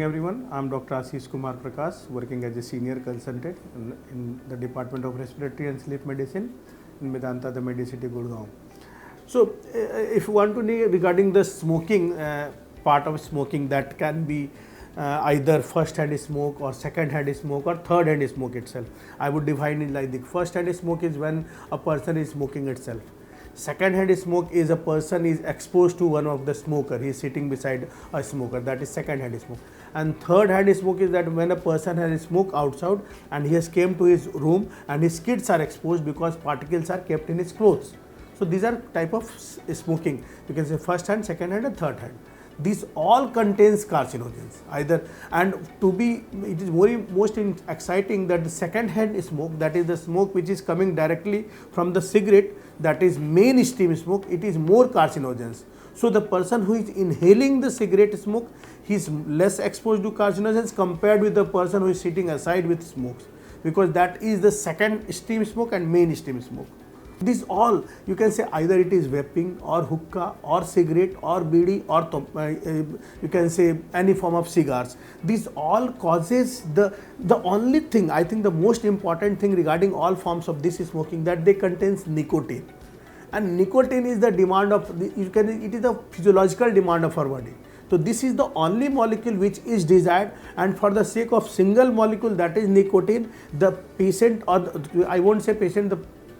everyone. I'm Dr. Ashish Kumar Prakash, working as a senior consultant in the Department of Respiratory and Sleep Medicine in Medanta, the Medicity, Gurgaon. So, if you want to know regarding the smoking, part of smoking, that can be either first hand smoke or second hand smoke or third hand smoke itself. I would define it like this. First hand smoke is when a person is smoking itself. Second hand smoke is a person is exposed to one of the smoker, he is sitting beside a smoker, that is second hand smoke. And third hand smoke is that when a person has smoke outside and he has came to his room and his kids are exposed because particles are kept in his clothes. So these are type of smoking. You can say first hand, second hand and third hand. These all contains carcinogens either, and to be it is most exciting that the second hand smoke, that is the smoke which is coming directly from the cigarette, that is mainstream smoke, it is more carcinogens. So the person who is inhaling the cigarette smoke, he is less exposed to carcinogens compared with the person who is sitting aside with smokes, because that is the second stream smoke and mainstream smoke. This all you can say either it is vaping or hookah or cigarette or bidi or you can say any form of cigars. These all causes the only thing, I think the most important thing regarding all forms of this smoking, that they contains nicotine, and nicotine is the demand of it is the physiological demand of our body. So this is the only molecule which is desired, and for the sake of single molecule, that is nicotine, the patient, or I won't say patient, the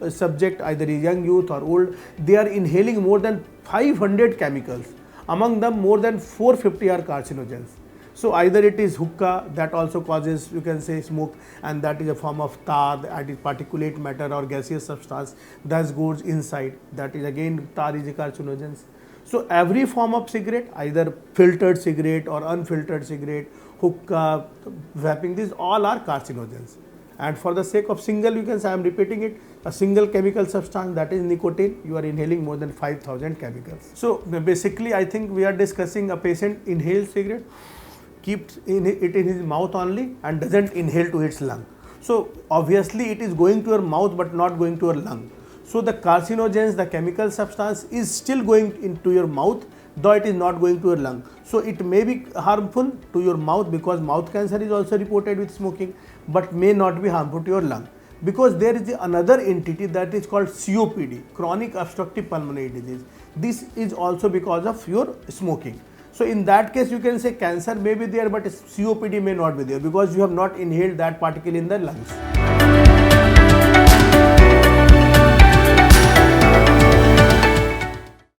subject, either a young youth or old, they are inhaling more than 500 chemicals. Among them, more than 450 are carcinogens. So either it is hookah, that also causes, you can say, smoke, and that is a form of tar, that is particulate matter or gaseous substance that goes inside, that is again tar is a carcinogen. So every form of cigarette, either filtered cigarette or unfiltered cigarette, hookah, vaping, these all are carcinogens. And for the sake of single, you can say, I am repeating it, a single chemical substance, that is nicotine, you are inhaling more than 5,000 chemicals. So basically, I think we are discussing a patient inhales cigarette, keeps it in his mouth only and doesn't inhale to its lung. So obviously it is going to your mouth but not going to your lung. So the carcinogens, the chemical substance is still going into your mouth, though it is not going to your lung. So it may be harmful to your mouth, because mouth cancer is also reported with smoking, but may not be harmful to your lung, because there is another entity that is called COPD, chronic obstructive pulmonary disease. This is also because of your smoking. So in that case, you can say cancer may be there, but COPD may not be there because you have not inhaled that particle in the lungs.